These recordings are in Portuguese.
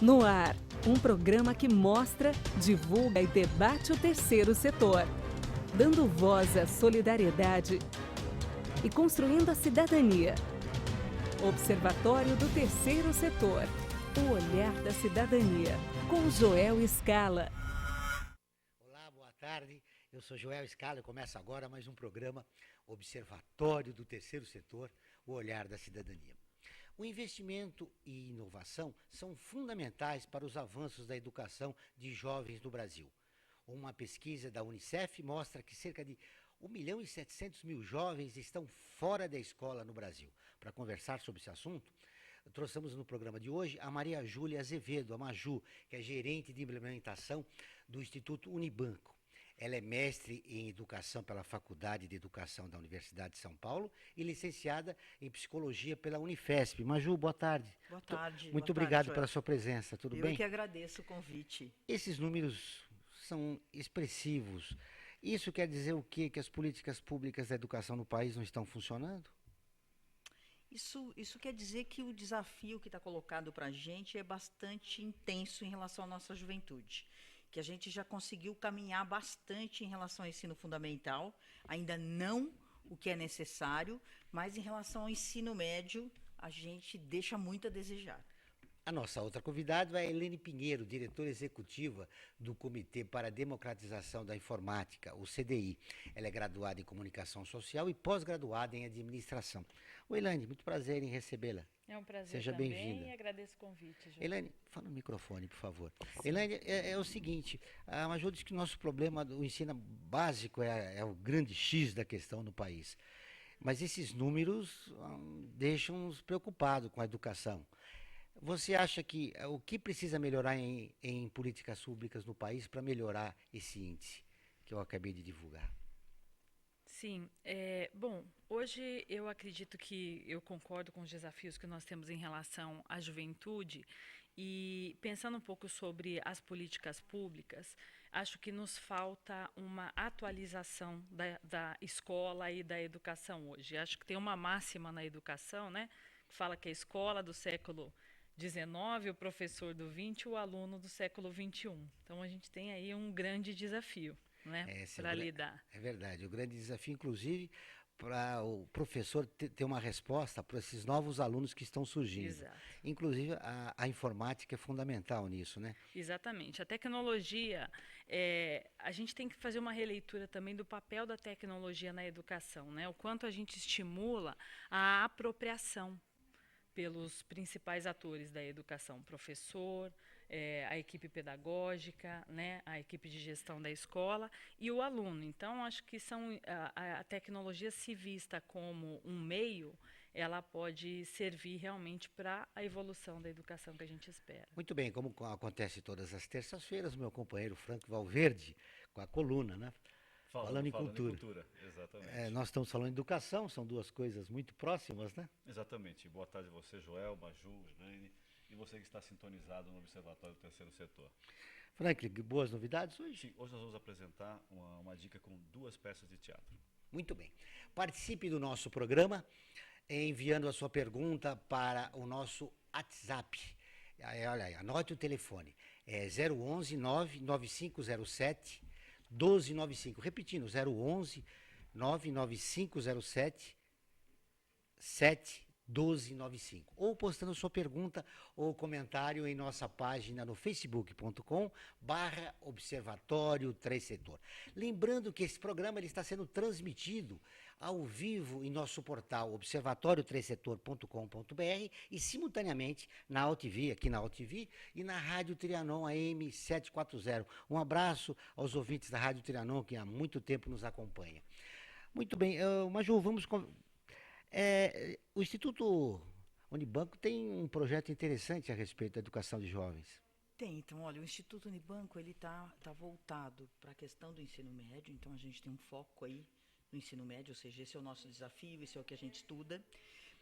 No ar, um programa que mostra, divulga e debate o terceiro setor, dando voz à solidariedade e construindo a cidadania. Observatório do Terceiro Setor, o olhar da cidadania, com Joel Scala. Olá, boa tarde. Eu sou Joel Scala e começa agora mais um programa Observatório do Terceiro Setor, o olhar da cidadania. O investimento e inovação são fundamentais para os avanços da educação de jovens no Brasil. Uma pesquisa da Unicef mostra que cerca de 1.700.000 jovens estão fora da escola no Brasil. Para conversar sobre esse assunto, trouxemos no programa de hoje a Maria Júlia Azevedo, a Maju, que é gerente de implementação do Instituto Unibanco. Ela é mestre em Educação pela Faculdade de Educação da Universidade de São Paulo e licenciada em Psicologia pela Unifesp. Maju, boa tarde. Boa tarde. Muito boa obrigado tarde, pela sua presença, tudo bem? Eu que agradeço o convite. Esses números são expressivos. Isso quer dizer o quê? Que as políticas públicas da educação no país não estão funcionando? Isso quer dizer que o desafio que está colocado para a gente é bastante intenso em relação à nossa juventude. Que a gente já conseguiu caminhar bastante em relação ao ensino fundamental, ainda não o que é necessário, mas em relação ao ensino médio, a gente deixa muito a desejar. A nossa outra convidada é a Helene Pinheiro, diretora executiva do Comitê para a Democratização da Informática, o CDI. Ela é graduada em Comunicação Social e pós-graduada em Administração. Oi, Helene, muito prazer em recebê-la. É um prazer. Seja também bem-vinda. E agradeço o convite, João. Helene, fala no microfone, por favor. Sim. Helene, é o seguinte, a Maju disse que o nosso problema do ensino básico é o grande X da questão no país. Mas esses números deixam-nos preocupados com a educação. Você acha que o que precisa melhorar em políticas públicas no país para melhorar esse índice que eu acabei de divulgar? Sim, bom, hoje eu acredito que eu concordo com os desafios que nós temos em relação à juventude e pensando um pouco sobre as políticas públicas, acho que nos falta uma atualização da escola e da educação hoje. Acho que tem uma máxima na educação, né, que fala que a escola do século XIX, o professor do XX, o aluno do século XXI. Então a gente tem aí um grande desafio, né, para lidar. É verdade, o grande desafio, inclusive, para o professor ter uma resposta para esses novos alunos que estão surgindo. Exato. Inclusive, a informática é fundamental nisso, né? Exatamente. A tecnologia, a gente tem que fazer uma releitura também do papel da tecnologia na educação, né? O quanto a gente estimula a apropriação pelos principais atores da educação, professor, a equipe pedagógica, né, a equipe de gestão da escola e o aluno. Então, acho que a tecnologia, se vista como um meio, ela pode servir realmente para a evolução da educação que a gente espera. Muito bem, como acontece todas as terças-feiras, meu companheiro Franco Valverde, com a coluna, né? Falando em cultura. Exatamente. Nós estamos falando em educação, são duas coisas muito próximas, né? Exatamente. Boa tarde a você, Joel, Maju, Helene, e você que está sintonizado no Observatório do Terceiro Setor. Franklin, boas novidades hoje? Sim, hoje nós vamos apresentar uma dica com 2 peças de teatro. Muito bem. Participe do nosso programa enviando a sua pergunta para o nosso WhatsApp. Olha aí, anote o telefone. É 011 99507 1295. Repetindo, 011 99507 1295. Ou postando sua pergunta ou comentário em nossa página no facebook.com/Observatório 3 Setor. Lembrando que esse programa ele está sendo transmitido ao vivo em nosso portal observatório3setor.com.br e simultaneamente na AltV, aqui na AltV e na Rádio Trianon AM 740. Um abraço aos ouvintes da Rádio Trianon que há muito tempo nos acompanha. Muito bem, Maju, vamos... o Instituto Unibanco tem um projeto interessante a respeito da educação de jovens. Tem, então, olha, o Instituto Unibanco ele tá voltado para a questão do ensino médio, então a gente tem um foco aí no ensino médio, ou seja, esse é o nosso desafio, esse é o que a gente estuda,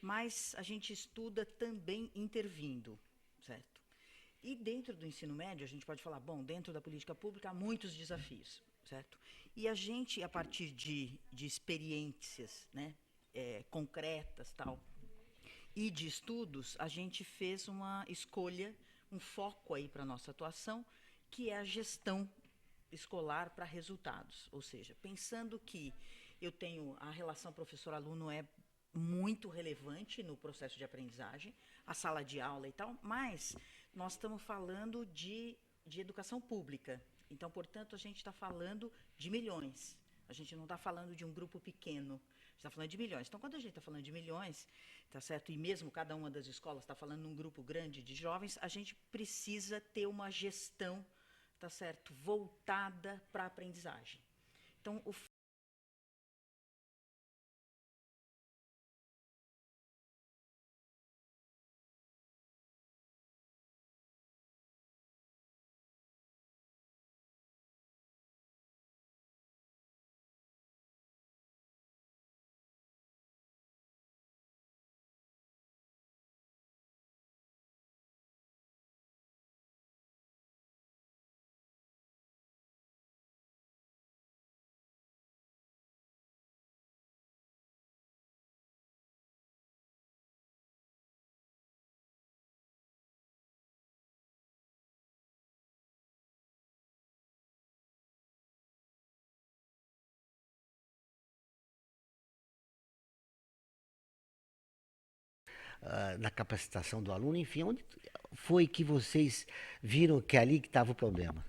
mas a gente estuda também intervindo, certo? E dentro do ensino médio, a gente pode falar, bom, dentro da política pública há muitos desafios, certo? E a gente, a partir de experiências, né, concretas, tal, e de estudos, a gente fez uma escolha um foco aí para a nossa atuação, que é a gestão escolar para resultados. Ou seja, pensando que eu tenho a relação professor-aluno é muito relevante no processo de aprendizagem, a sala de aula e tal, mas nós estamos falando de educação pública. Então, portanto, a gente está falando de milhões. A gente não está falando de um grupo pequeno, a gente está falando de milhões. Então, quando a gente está falando de milhões, tá certo? E mesmo cada uma das escolas está falando num grupo grande de jovens, a gente precisa ter uma gestão, tá certo, voltada para a aprendizagem. Então, Na capacitação do aluno, enfim, onde foi que vocês viram que ali que estava o problema?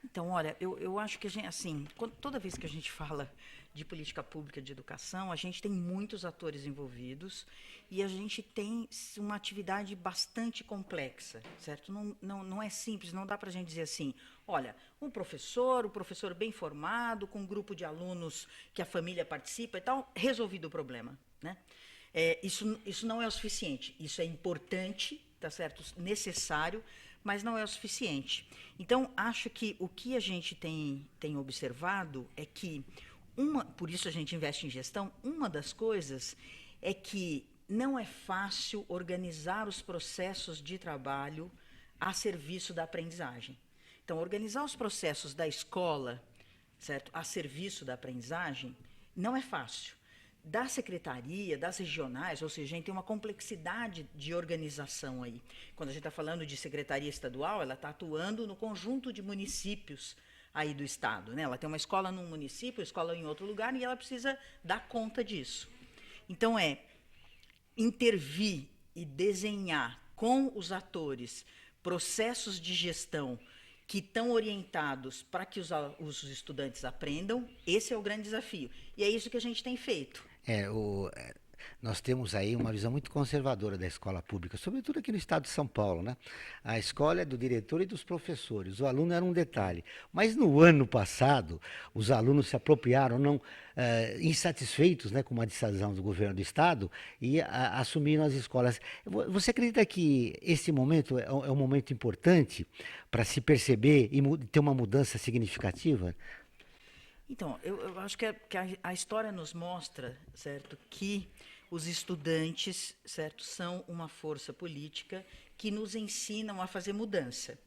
Então, olha, eu acho que a gente, assim, toda vez que a gente fala de política pública de educação, a gente tem muitos atores envolvidos e a gente tem uma atividade bastante complexa, certo? Não é simples, não dá para a gente dizer assim, olha, o professor bem formado, com um grupo de alunos que a família participa e tal, resolvido o problema, né? Isso não é o suficiente, isso é importante, tá certo? Necessário, mas não é o suficiente. Então, acho que o que a gente tem observado é que, por isso a gente investe em gestão, uma das coisas é que não é fácil organizar os processos de trabalho a serviço da aprendizagem. Então, organizar os processos da escola, certo, a serviço da aprendizagem, não é fácil. Da secretaria, das regionais, ou seja, a gente tem uma complexidade de organização aí. Quando a gente está falando de secretaria estadual, ela está atuando no conjunto de municípios aí do estado, né? Ela tem uma escola num município, escola em outro lugar, e ela precisa dar conta disso. Então, intervir e desenhar com os atores processos de gestão que estão orientados para que os estudantes aprendam, esse é o grande desafio. E é isso que a gente tem feito. Nós temos aí uma visão muito conservadora da escola pública, sobretudo aqui no estado de São Paulo, né? A escola é do diretor e dos professores, o aluno era um detalhe. Mas no ano passado, os alunos se apropriaram, não insatisfeitos, né, com uma decisão do governo do estado, e assumiram as escolas. Você acredita que esse momento é um momento importante para se perceber e ter uma mudança significativa? Então, eu acho que a história nos mostra, certo, que os estudantes, certo, são uma força política que nos ensinam a fazer mudança,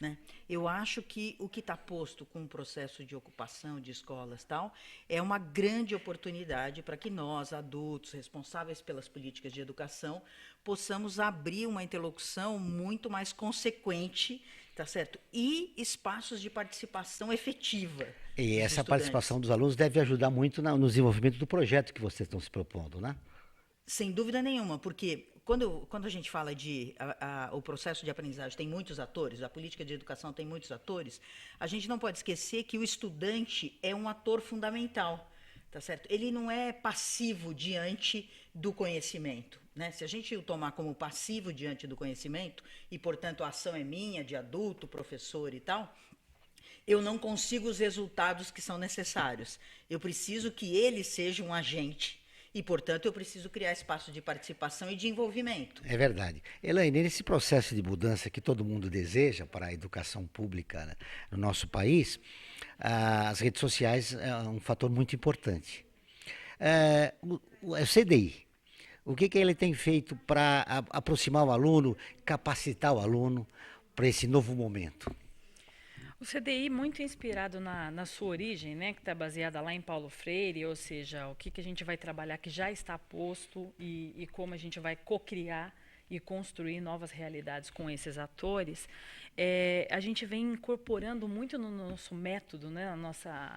né? Eu acho que o que está posto com o processo de ocupação de escolas tal é uma grande oportunidade para que nós, adultos, responsáveis pelas políticas de educação, possamos abrir uma interlocução muito mais consequente, tá certo? E espaços de participação efetiva. E essa participação dos alunos deve ajudar muito no desenvolvimento do projeto que vocês estão se propondo, né? Sem dúvida nenhuma, porque quando a gente fala de o processo de aprendizagem tem muitos atores, a política de educação tem muitos atores, a gente não pode esquecer que o estudante é um ator fundamental, tá certo? Ele não é passivo diante do conhecimento, né? Se a gente o tomar como passivo diante do conhecimento, e, portanto, a ação é minha, de adulto, professor e tal, eu não consigo os resultados que são necessários. Eu preciso que ele seja um agente e, portanto, eu preciso criar espaço de participação e de envolvimento. É verdade. Elaine, nesse processo de mudança que todo mundo deseja para a educação pública, né, no nosso país, as redes sociais é um fator muito importante. O CDI, o que ele tem feito para aproximar o aluno, capacitar o aluno para esse novo momento? O CDI, muito inspirado na sua origem, né, que está baseada lá em Paulo Freire, ou seja, o que a gente vai trabalhar que já está posto e como a gente vai cocriar e construir novas realidades com esses atores, a gente vem incorporando muito no nosso método, né,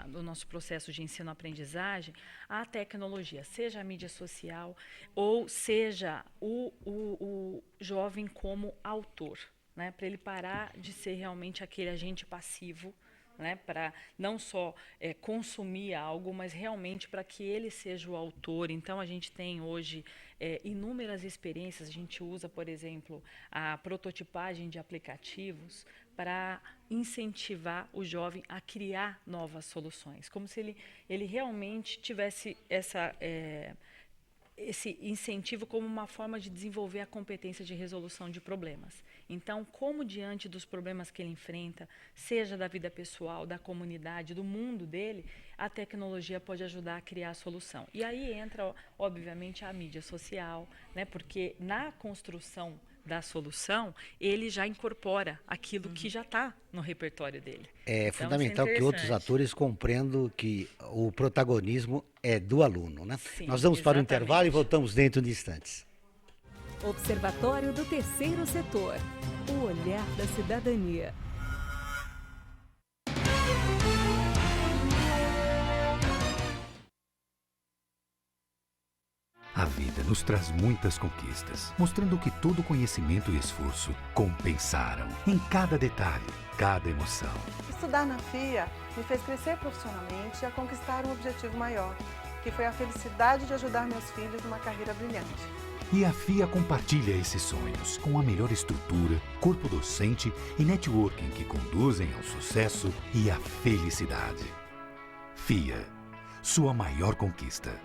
no nosso processo de ensino-aprendizagem, a tecnologia, seja a mídia social ou seja o jovem como autor, né, para ele parar de ser realmente aquele agente passivo, né, para não só consumir algo, mas realmente para que ele seja o autor. Então, a gente tem hoje inúmeras experiências. A gente usa, por exemplo, a prototipagem de aplicativos para incentivar o jovem a criar novas soluções, como se ele realmente tivesse esse incentivo como uma forma de desenvolver a competência de resolução de problemas. Então, como diante dos problemas que ele enfrenta, seja da vida pessoal, da comunidade, do mundo dele, a tecnologia pode ajudar a criar a solução. E aí entra, obviamente, a mídia social, né? Porque na construção da solução, ele já incorpora aquilo que já está no repertório dele. É então, fundamental que outros atores compreendam que o protagonismo é do aluno, né? Sim, nós vamos para o intervalo e voltamos dentro de instantes. Observatório do Terceiro Setor. O olhar da cidadania. A vida nos traz muitas conquistas, mostrando que todo conhecimento e esforço compensaram em cada detalhe, cada emoção. Estudar na FIA me fez crescer profissionalmente e a conquistar um objetivo maior, que foi a felicidade de ajudar meus filhos numa carreira brilhante. E a FIA compartilha esses sonhos com a melhor estrutura, corpo docente e networking que conduzem ao sucesso e à felicidade. FIA, sua maior conquista.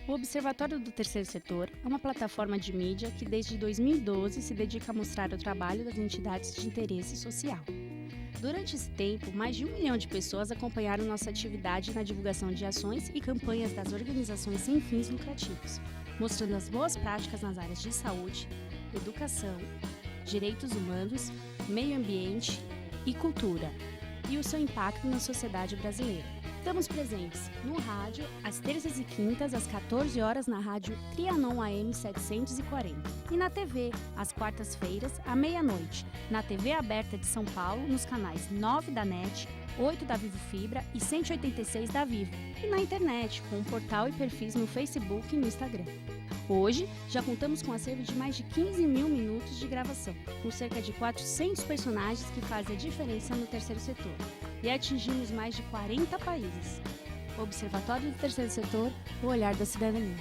O Observatório do Terceiro Setor é uma plataforma de mídia que desde 2012 se dedica a mostrar o trabalho das entidades de interesse social. Durante esse tempo, mais de 1 milhão de pessoas acompanharam nossa atividade na divulgação de ações e campanhas das organizações sem fins lucrativos, mostrando as boas práticas nas áreas de saúde, educação, direitos humanos, meio ambiente e cultura, e o seu impacto na sociedade brasileira. Estamos presentes no rádio, às terças e quintas, às 14 horas, na rádio Trianon AM 740. E na TV, às quartas-feiras, à meia-noite, na TV aberta de São Paulo, nos canais 9 da NET, 8 da Vivo Fibra e 186 da Vivo. E na internet, com um portal e perfis no Facebook e no Instagram. Hoje, já contamos com um acervo de mais de 15 mil minutos de gravação, com cerca de 400 personagens que fazem a diferença no terceiro setor. E atingimos mais de 40 países. Observatório do Terceiro Setor, o olhar da cidadania.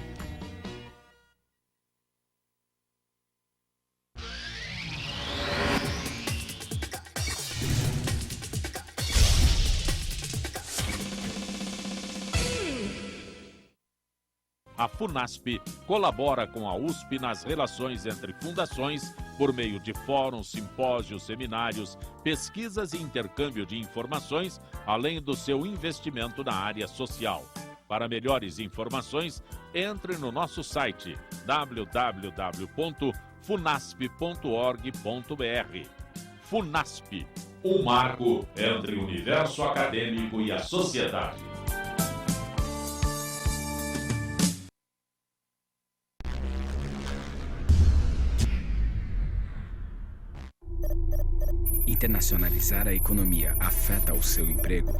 A FUNASP colabora com a USP nas relações entre fundações por meio de fóruns, simpósios, seminários, pesquisas e intercâmbio de informações, além do seu investimento na área social. Para melhores informações, entre no nosso site www.funasp.org.br. FUNASP, um marco entre o universo acadêmico e a sociedade. Internacionalizar a economia afeta o seu emprego?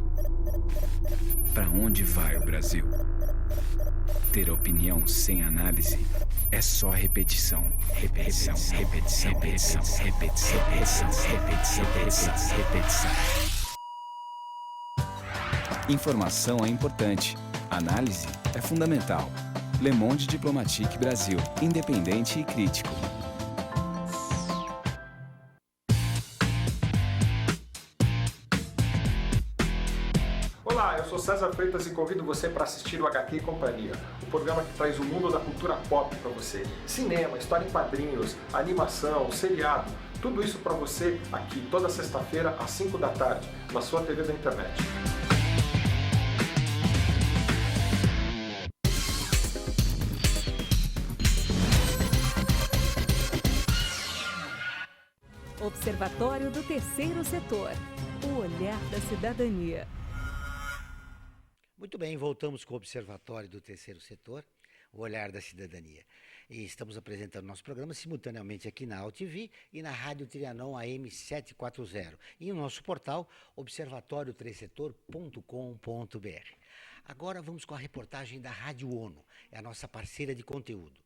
Para onde vai o Brasil? Ter opinião sem análise é só repetição. Repetição, repetição, repetição, repetição, repetição, repetição, repetição, repetição. Informação é importante. Análise é fundamental. Le Monde Diplomatique Brasil. Independente e crítico. Olá, eu sou César Freitas e convido você para assistir o HQ e Companhia, o programa que traz o mundo da cultura pop para você. Cinema, história em quadrinhos, animação, seriado, tudo isso para você aqui toda sexta-feira às 5 da tarde, na sua TV da internet. Observatório do Terceiro Setor. O olhar da cidadania. Muito bem, voltamos com o Observatório do Terceiro Setor, o olhar da cidadania. E estamos apresentando nosso programa simultaneamente aqui na AltV e na Rádio Trianon AM 740 e no nosso portal observatoriotercesetor.com.br. Agora vamos com a reportagem da Rádio ONU, é a nossa parceira de conteúdo.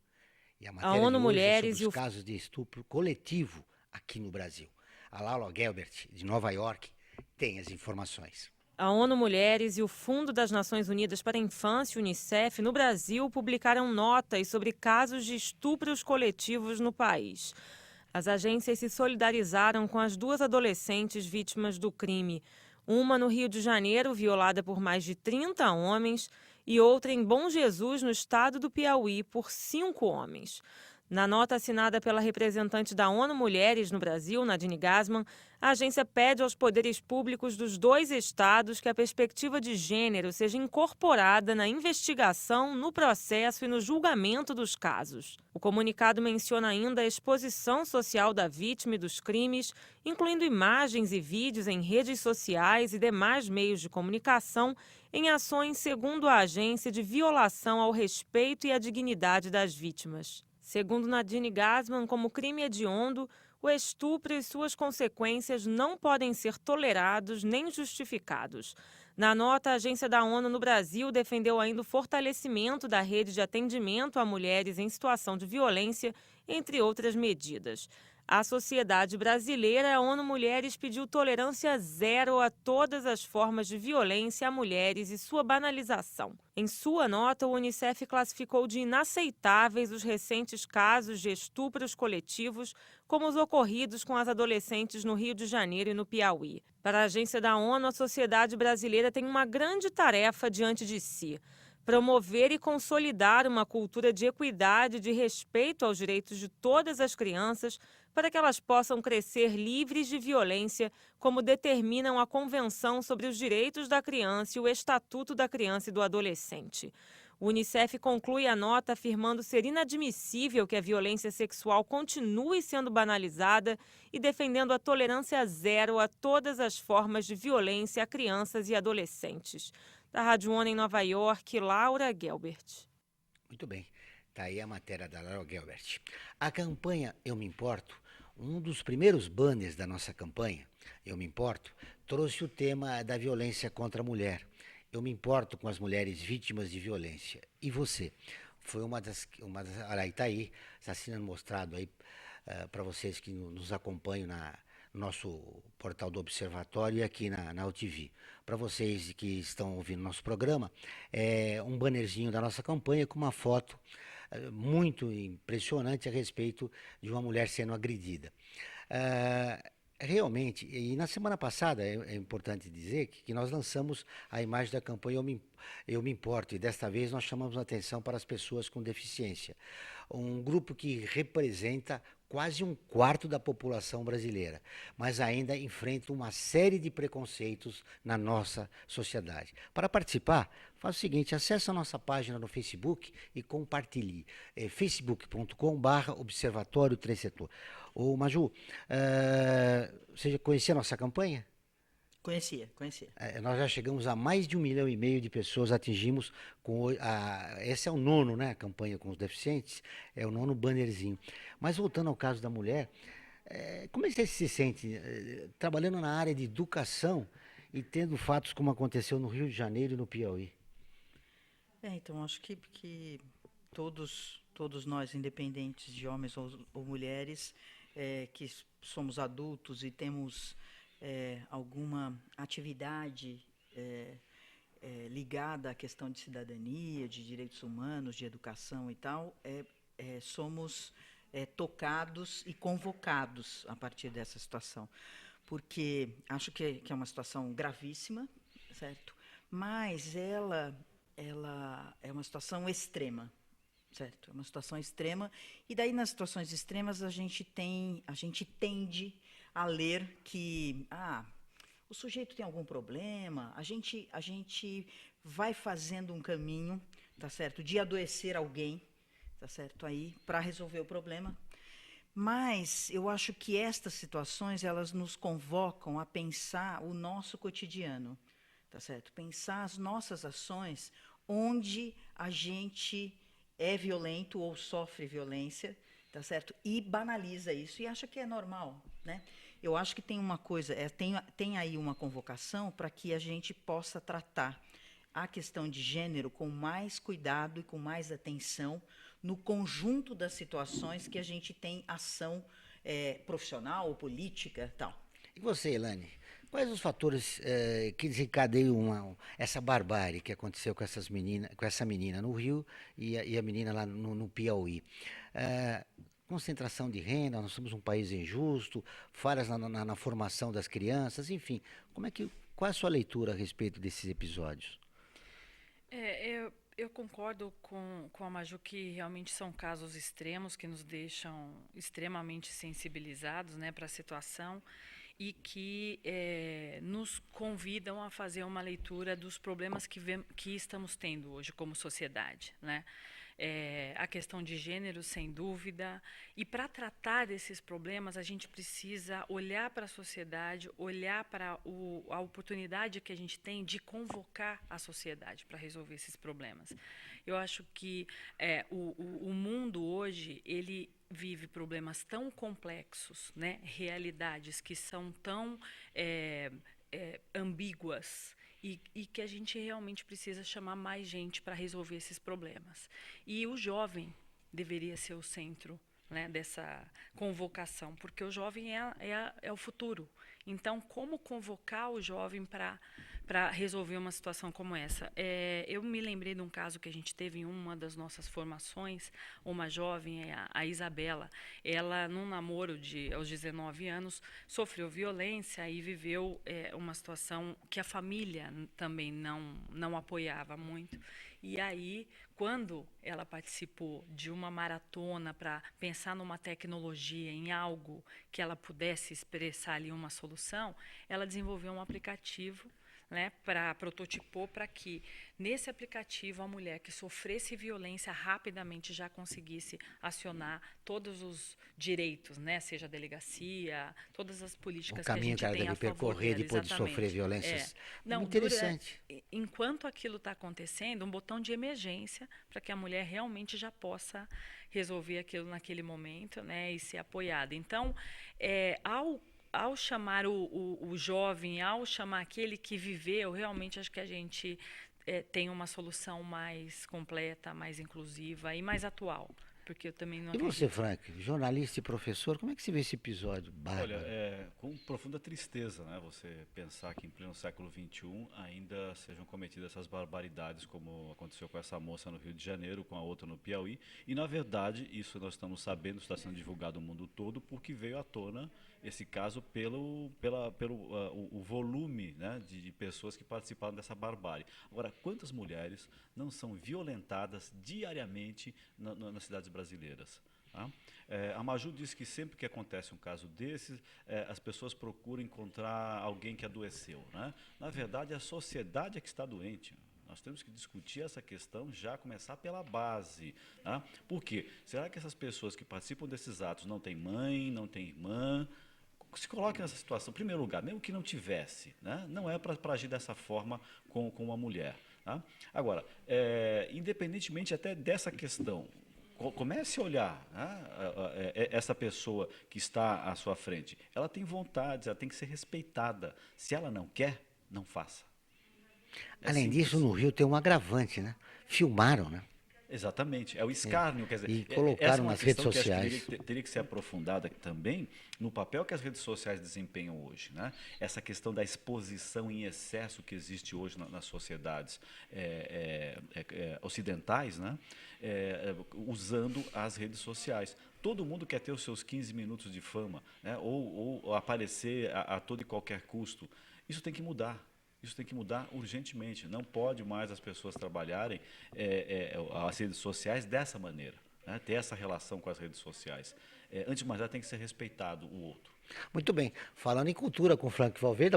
E a matéria ONU de hoje Mulheres é sobre os casos de estupro coletivo aqui no Brasil. A Laura Gelbert, de Nova York, tem as informações. A ONU Mulheres e o Fundo das Nações Unidas para a Infância, UNICEF, no Brasil, publicaram notas sobre casos de estupros coletivos no país. As agências se solidarizaram com as 2 adolescentes vítimas do crime. Uma no Rio de Janeiro, violada por mais de 30 homens, e outra em Bom Jesus, no estado do Piauí, por 5 homens. Na nota assinada pela representante da ONU Mulheres no Brasil, Nadine Gassmann, a agência pede aos poderes públicos dos 2 estados que a perspectiva de gênero seja incorporada na investigação, no processo e no julgamento dos casos. O comunicado menciona ainda a exposição social da vítima e dos crimes, incluindo imagens e vídeos em redes sociais e demais meios de comunicação, em ações, segundo a agência, de violação ao respeito e à dignidade das vítimas. Segundo Nadine Gassmann, como crime hediondo, o estupro e suas consequências não podem ser tolerados nem justificados. Na nota, a agência da ONU no Brasil defendeu ainda o fortalecimento da rede de atendimento a mulheres em situação de violência, entre outras medidas. A sociedade brasileira, a ONU Mulheres, pediu tolerância zero a todas as formas de violência a mulheres e sua banalização. Em sua nota, o Unicef classificou de inaceitáveis os recentes casos de estupros coletivos, como os ocorridos com as adolescentes no Rio de Janeiro e no Piauí. Para a agência da ONU, a sociedade brasileira tem uma grande tarefa diante de si: promover e consolidar uma cultura de equidade e de respeito aos direitos de todas as crianças, para que elas possam crescer livres de violência, como determinam a Convenção sobre os Direitos da Criança e o Estatuto da Criança e do Adolescente. O Unicef conclui a nota afirmando ser inadmissível que a violência sexual continue sendo banalizada e defendendo a tolerância zero a todas as formas de violência a crianças e adolescentes. Da Rádio ONU em Nova York, Laura Gelbert. Muito bem, está aí a matéria da Laura Gelbert. A campanha Eu Me Importo, um dos primeiros banners da nossa campanha, Eu Me Importo, trouxe o tema da violência contra a mulher. Eu me importo com as mulheres vítimas de violência. E você? Foi uma das olha aí, está aí, está sendo mostrado aí para vocês que nos acompanham no nosso portal do Observatório e aqui na AltV. Para vocês que estão ouvindo nosso programa, é um bannerzinho da nossa campanha com uma foto muito impressionante a respeito de uma mulher sendo agredida. Realmente, e na semana passada, é importante dizer que nós lançamos a imagem da campanha Eu Me Importo, e desta vez nós chamamos a atenção para as pessoas com deficiência. Um grupo que representa quase 1/4 da população brasileira, mas ainda enfrenta uma série de preconceitos na nossa sociedade. Para participar, faça o seguinte: acesse a nossa página no Facebook e compartilhe. É facebook.com/Observatório Terceiro Setor. Ô Maju, você já conhecia a nossa campanha? Conhecia. Nós já chegamos a mais de 1,5 milhão de pessoas, atingimos com esse é o 9º, né, a campanha com os deficientes, é o 9º bannerzinho. Mas voltando ao caso da mulher, como é que você se sente trabalhando na área de educação e tendo fatos como aconteceu no Rio de Janeiro e no Piauí? Então, acho que todos nós, independentes de homens ou mulheres, que somos adultos e temos alguma atividade ligada à questão de cidadania, de direitos humanos, de educação e tal, somos tocados e convocados a partir dessa situação. Porque acho que é uma situação gravíssima, certo? Mas ela é uma situação extrema, certo? É uma situação extrema, e daí nas situações extremas a gente tende a ler que o sujeito tem algum problema, a gente vai fazendo um caminho, tá certo, de adoecer alguém, tá certo, aí para resolver o problema, Mas eu acho que estas situações, elas nos convocam a pensar o nosso cotidiano, tá certo? Pensar as nossas ações onde a gente é violento ou sofre violência, tá certo? E banaliza isso e acha que é normal, né? Eu acho que tem uma coisa, tem aí uma convocação para que a gente possa tratar a questão de gênero com mais cuidado e com mais atenção no conjunto das situações que a gente tem ação profissional ou política, tal. E você, Elaine, quais os fatores que desencadeiam essa barbárie que aconteceu com essa menina no Rio e a menina lá no Piauí? Concentração de renda, nós somos um país injusto, falhas na formação das crianças, enfim. Qual é a sua leitura a respeito desses episódios? Eu concordo com a Maju que realmente são casos extremos que nos deixam extremamente sensibilizados, né, para a situação e que nos convidam a fazer uma leitura dos problemas que estamos tendo hoje como sociedade, né? A questão de gênero, sem dúvida, e para tratar desses problemas a gente precisa olhar para a sociedade, olhar para a oportunidade que a gente tem de convocar a sociedade para resolver esses problemas. Eu acho que o mundo hoje, ele vive problemas tão complexos, né? Realidades que são tão ambíguas, e que a gente realmente precisa chamar mais gente para resolver esses problemas. E o jovem deveria ser o centro, né, dessa convocação, porque o jovem é o futuro. Então, como convocar o jovem para resolver uma situação como essa? Eu me lembrei de um caso que a gente teve em uma das nossas formações, uma jovem, a Isabela, ela, num namoro aos 19 anos, sofreu violência e viveu uma situação que a família também não apoiava muito. E aí, quando ela participou de uma maratona para pensar numa tecnologia, em algo que ela pudesse expressar ali uma solução, ela desenvolveu um aplicativo, né, prototipou para que, nesse aplicativo, a mulher que sofresse violência rapidamente já conseguisse acionar todos os direitos, né, seja a delegacia, todas as políticas que a gente tem a favor dela, depois de sofrer violências. Interessante. Enquanto aquilo está acontecendo, um botão de emergência para que a mulher realmente já possa resolver aquilo naquele momento, né, e ser apoiada. Então, ao chamar o jovem, ao chamar aquele que viveu, realmente acho que a gente tem uma solução mais completa, mais inclusiva e mais atual. Porque eu também não acredito. E você, Frank, jornalista e professor, como é que você vê esse episódio bárbaro? Olha, com profunda tristeza, né? Você pensar que em pleno século XXI ainda sejam cometidas essas barbaridades, como aconteceu com essa moça no Rio de Janeiro, com a outra no Piauí. E, na verdade, isso nós estamos sabendo, está sendo divulgado no mundo todo, porque veio à tona esse caso pelo volume, né, de pessoas que participaram dessa barbárie. Agora, quantas mulheres não são violentadas diariamente nas cidades brasileiras? Tá? A Maju disse que sempre que acontece um caso desses, as pessoas procuram encontrar alguém que adoeceu, né? Na verdade, a sociedade é que está doente. Nós temos que discutir essa questão, já começar pela base. Tá? Por quê? Será que essas pessoas que participam desses atos não têm mãe, não têm irmã? Se coloque nessa situação, em primeiro lugar, mesmo que não tivesse, né? Não é para agir dessa forma com uma mulher. Tá? Agora, independentemente até dessa questão, comece a olhar, né, essa pessoa que está à sua frente. Ela tem vontades, ela tem que ser respeitada. Se ela não quer, não faça. Além disso, no Rio tem um agravante, né? Filmaram, né? Exatamente, é o escárnio, quer dizer, e colocaram nas redes sociais. Que teria que ser aprofundada também no papel que as redes sociais desempenham hoje, né? Essa questão da exposição em excesso que existe hoje nas sociedades ocidentais, né? Usando as redes sociais. Todo mundo quer ter os seus 15 minutos de fama, né? ou aparecer a todo e qualquer custo. Isso tem que mudar. Isso tem que mudar urgentemente. Não pode mais as pessoas trabalharem as redes sociais dessa maneira, né? Ter essa relação com as redes sociais. Antes de mais nada, tem que ser respeitado o outro. Muito bem. Falando em cultura com o Frank Valverde,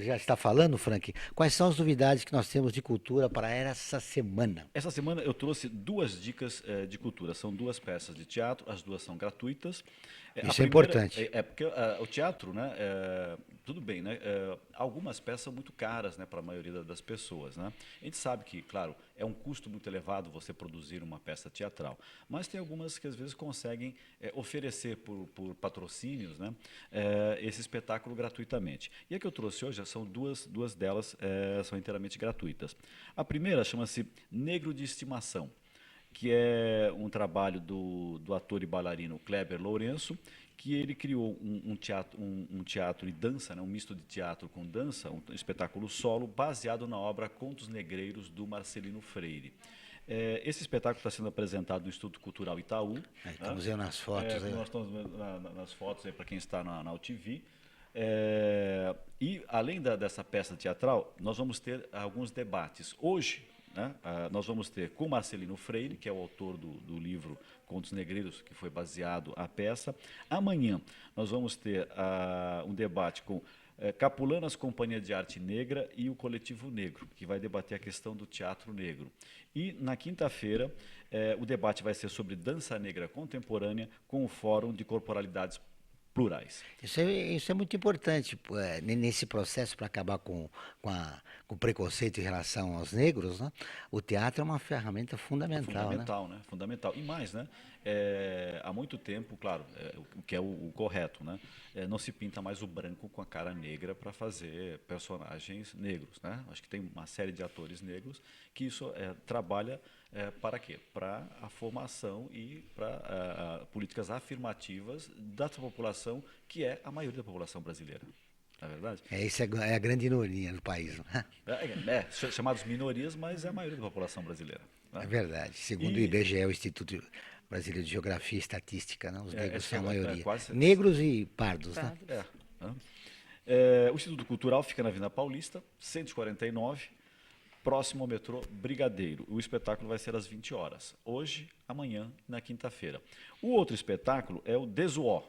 já está falando, Frank, quais são as novidades que nós temos de cultura para essa semana? Essa semana eu trouxe 2 dicas de cultura. São 2 peças de teatro, as 2 são gratuitas. Isso é importante. Porque o teatro, né, tudo bem, né, algumas peças são muito caras, né, para a maioria das pessoas, né. A gente sabe que, claro, é um custo muito elevado você produzir uma peça teatral, mas tem algumas que às vezes conseguem oferecer por patrocínios, né, esse espetáculo gratuitamente. E a que eu trouxe hoje são duas delas são inteiramente gratuitas. A primeira chama-se Negro de Estimação, que é um trabalho do ator e bailarino Kleber Lourenço, que ele criou um teatro e dança, né, um misto de teatro com dança, um espetáculo solo, baseado na obra Contos Negreiros, do Marcelino Freire. Esse espetáculo está sendo apresentado no Instituto Cultural Itaú. Estamos vendo nas fotos. Nós estamos vendo nas fotos para quem está na UTV. E, além dessa peça teatral, nós vamos ter alguns debates. Hoje, né, nós vamos ter com Marcelino Freire, que é o autor do livro Contos Negreiros, que foi baseado a peça. Amanhã nós vamos ter um debate com Capulanas Companhia de Arte Negra e o Coletivo Negro, que vai debater a questão do teatro negro. E na quinta-feira o debate vai ser sobre dança negra contemporânea com o Fórum de Corporalidades Plurais. Isso é muito importante nesse processo para acabar com o preconceito em relação aos negros, né? O teatro é uma ferramenta fundamental. Fundamental, né? Fundamental. E mais, né? Há muito tempo, claro, o que é o correto, né? Não se pinta mais o branco com a cara negra para fazer personagens negros, né? Acho que tem uma série de atores negros que isso trabalha para quê? Para a formação e para políticas afirmativas dessa população, que é a maioria da população brasileira. Não é verdade? Isso é a grande minoria do país. Né? Chamados minorias, mas é a maioria da população brasileira. Né? É verdade. Segundo o IBGE, o Instituto Brasileiro de Geografia e Estatística, né? Os negros são a maioria. Negros e pardos. Né? O Instituto Cultural fica na Avenida Paulista, 149, próximo ao metrô Brigadeiro. O espetáculo vai ser às 20 horas, hoje, amanhã, na quinta-feira. O outro espetáculo é o Desuó,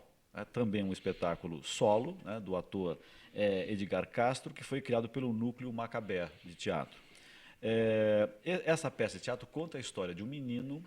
também um espetáculo solo, né, do ator Edgar Castro, que foi criado pelo Núcleo Macabé de Teatro. Essa peça de teatro conta a história de um menino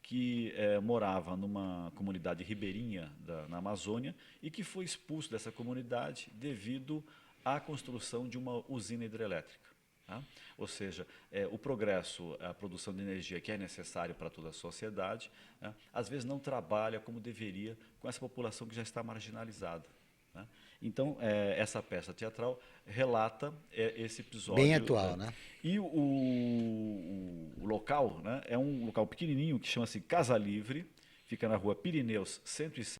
que morava numa comunidade ribeirinha na Amazônia e que foi expulso dessa comunidade devido à construção de uma usina hidrelétrica. Tá? Ou seja, o progresso, a produção de energia que é necessário para toda a sociedade, né, às vezes não trabalha como deveria com essa população que já está marginalizada. Né? Então, essa peça teatral relata esse episódio. Bem atual, né? E o local, né, é um local pequenininho que chama-se Casa Livre, fica na rua Pirineus 107.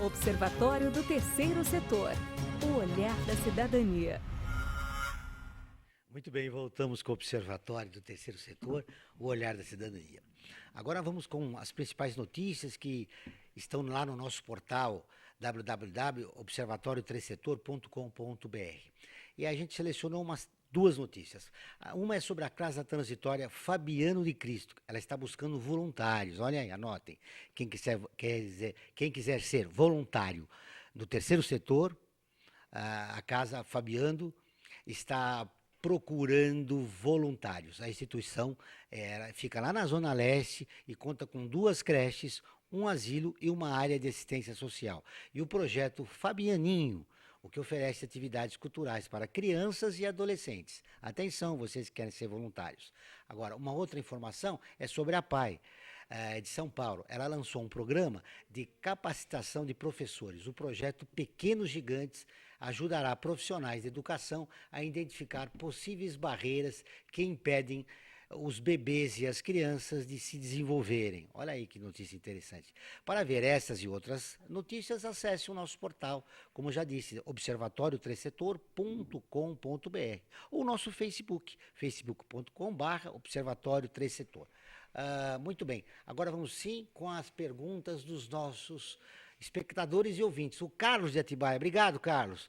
Observatório do Terceiro Setor. O olhar da cidadania. Muito bem, voltamos com o Observatório do Terceiro Setor, o olhar da cidadania. Agora vamos com as principais notícias que estão lá no nosso portal www.observatorioterceirsetor.com.br. E a gente selecionou duas notícias. Uma é sobre a Casa Transitória Fabiano de Cristo. Ela está buscando voluntários. Olha aí, anotem. Quem quiser ser voluntário do terceiro setor, a Casa Fabiano está procurando voluntários. A instituição fica lá na Zona Leste e conta com 2 creches, um asilo e uma área de assistência social. E o projeto Fabianinho, o que oferece atividades culturais para crianças e adolescentes. Atenção, vocês que querem ser voluntários. Agora, uma outra informação é sobre a PAI, de São Paulo. Ela lançou um programa de capacitação de professores. O projeto Pequenos Gigantes ajudará profissionais de educação a identificar possíveis barreiras que impedem os bebês e as crianças de se desenvolverem. Olha aí que notícia interessante. Para ver essas e outras notícias, acesse o nosso portal, como já disse, observatorioterceirsetor.com.br, ou o nosso Facebook, facebook.com/observatorioterceirsetor. Muito bem, agora vamos sim com as perguntas dos nossos espectadores e ouvintes. O Carlos de Atibaia, obrigado, Carlos,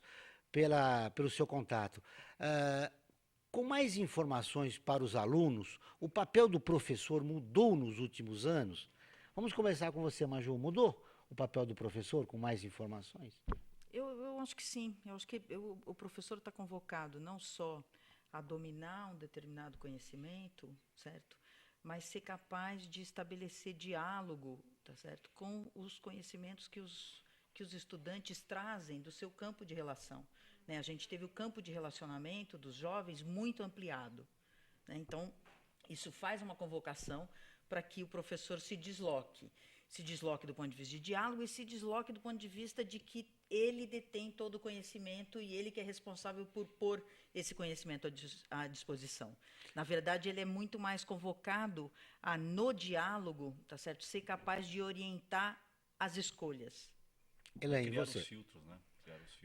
pelo seu contato. Com mais informações para os alunos, o papel do professor mudou nos últimos anos? Vamos começar com você, Maju. Mudou o papel do professor com mais informações? Eu acho que sim. Eu acho que o professor está convocado não só a dominar um determinado conhecimento, certo? Mas ser capaz de estabelecer diálogo, tá certo? Com os conhecimentos que os estudantes trazem do seu campo de relação. Né? A gente teve o campo de relacionamento dos jovens muito ampliado. Né? Então, isso faz uma convocação para que o professor se desloque do ponto de vista de diálogo e se desloque do ponto de vista de que ele detém todo o conhecimento e ele que é responsável por pôr esse conhecimento à disposição. Na verdade, ele é muito mais convocado a, no diálogo, tá certo, ser capaz de orientar as escolhas. Elaine, criar você? Os filtros, né?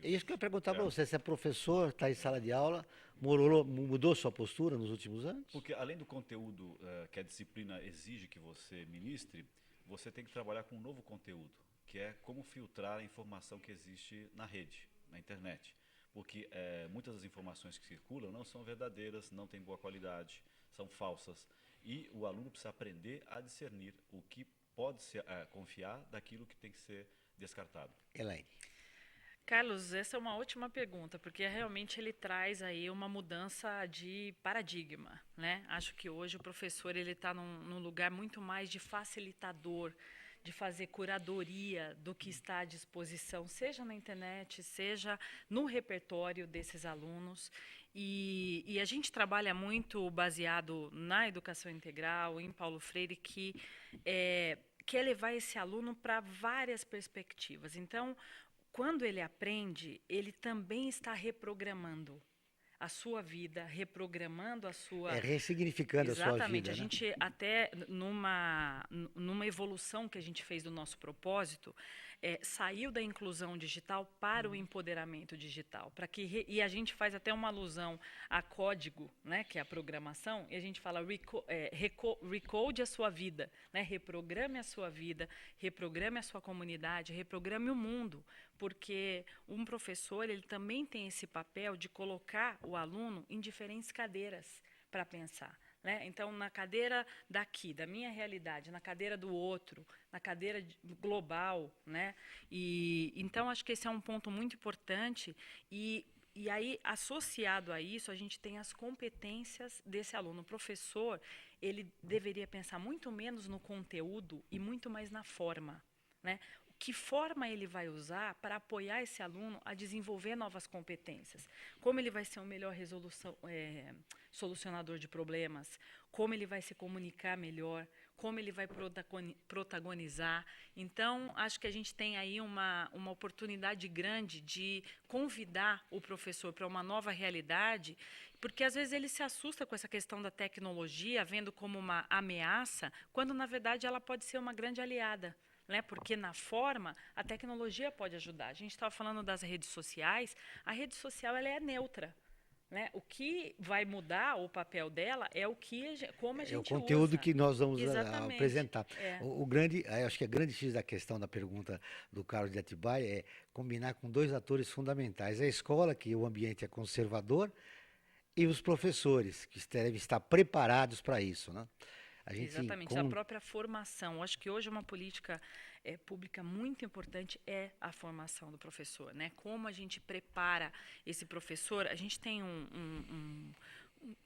É isso que eu ia perguntar para você, se é professor, está em sala de aula, mudou sua postura nos últimos anos? Porque além do conteúdo que a disciplina exige que você ministre, você tem que trabalhar com um novo conteúdo, que é como filtrar a informação que existe na rede, na internet. Porque muitas das informações que circulam não são verdadeiras, não têm boa qualidade, são falsas. E o aluno precisa aprender a discernir o que pode ser confiar daquilo que tem que ser descartado. Elaine. Carlos, essa é uma ótima pergunta, porque realmente ele traz aí uma mudança de paradigma, né? Acho que hoje o professor ele está num lugar muito mais de facilitador, de fazer curadoria do que está à disposição, seja na internet, seja no repertório desses alunos. E a gente trabalha muito baseado na educação integral, em Paulo Freire, que quer levar esse aluno para várias perspectivas. Então, quando ele aprende, ele também está reprogramando a sua vida, reprogramando a sua... ressignificando a sua vida. Exatamente. A gente até, numa evolução que a gente fez do nosso propósito, saiu da inclusão digital para o empoderamento digital. E a gente faz até uma alusão a código, né, que é a programação, e a gente fala recode a sua vida, né, reprograme a sua vida, reprograme a sua comunidade, reprograme o mundo, porque um professor ele também tem esse papel de colocar o aluno em diferentes cadeiras para pensar. Né? Então, na cadeira daqui, da minha realidade, na cadeira do outro, na cadeira global. Né? Então, acho que esse é um ponto muito importante. E aí, associado a isso, a gente tem as competências desse aluno. O professor, ele deveria pensar muito menos no conteúdo e muito mais na forma. Né? Que forma ele vai usar para apoiar esse aluno a desenvolver novas competências? Como ele vai ser um melhor solucionador de problemas? Como ele vai se comunicar melhor? Como ele vai protagonizar? Então, acho que a gente tem aí uma oportunidade grande de convidar o professor para uma nova realidade, porque às vezes ele se assusta com essa questão da tecnologia, vendo como uma ameaça, quando na verdade ela pode ser uma grande aliada. né? Porque na forma, a tecnologia pode ajudar. A gente estava falando das redes sociais, a rede social ela é neutra. Né? O que vai mudar o papel dela é como a gente usa. É o conteúdo que nós vamos apresentar. Acho que a grande X da questão da pergunta do Carlos de Atibaia é combinar com 2 atores fundamentais. A escola, que o ambiente é conservador, e os professores, que devem estar preparados para isso, né? Exatamente, a própria formação. Acho que hoje uma política pública muito importante é a formação do professor, né? Como a gente prepara esse professor. A gente tem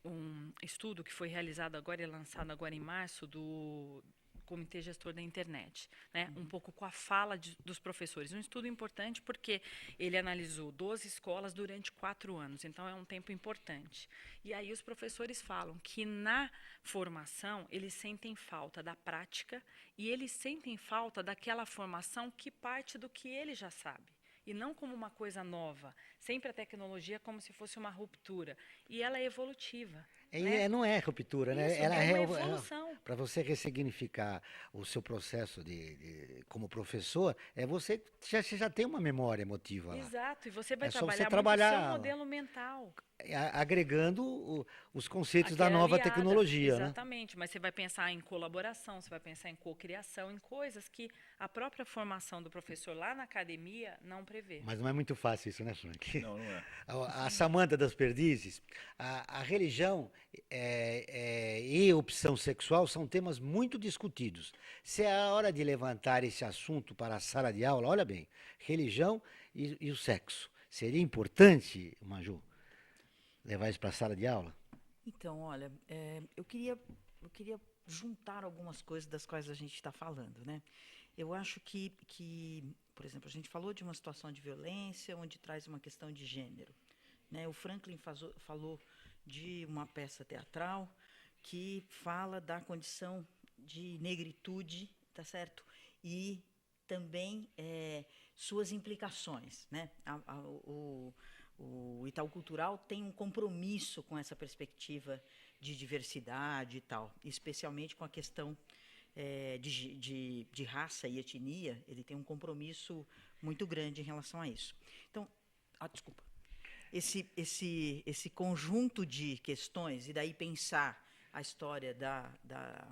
um estudo que foi realizado agora e lançado agora em março do Comitê Gestor da Internet, né? Um pouco com a fala dos professores. Um estudo importante porque ele analisou 12 escolas durante 4 anos, então é um tempo importante. E aí os professores falam que na formação eles sentem falta da prática e eles sentem falta daquela formação que parte do que ele já sabe. E não como uma coisa nova, sempre a tecnologia como se fosse uma ruptura. E ela é evolutiva. Né? Não é ruptura, né? Ela é uma evolução. Para você ressignificar o seu processo como professor, você já tem uma memória emotiva lá. Exato, e você vai trabalhar muito o seu modelo mental. Agregando os conceitos da nova tecnologia. Exatamente, né? Mas você vai pensar em colaboração, você vai pensar em cocriação, em coisas que a própria formação do professor lá na academia não prevê. Mas não é muito fácil isso, né, Frank? Não é. A Samanta das Perdizes, a religião e opção sexual são temas muito discutidos. Se é a hora de levantar esse assunto para a sala de aula, olha bem, religião e o sexo. Seria importante, Maju, levar isso para a sala de aula? Então, olha, eu queria juntar algumas coisas das quais a gente está falando, né? Eu acho que, por exemplo, a gente falou de uma situação de violência onde traz uma questão de gênero, né? O Franklin falou de uma peça teatral que fala da condição de negritude, tá certo? E também suas implicações, né? O Itaú Cultural tem um compromisso com essa perspectiva de diversidade e tal, especialmente com a questão de raça e etnia. Ele tem um compromisso muito grande em relação a isso. Então, desculpa. Esse conjunto de questões, e daí pensar a história da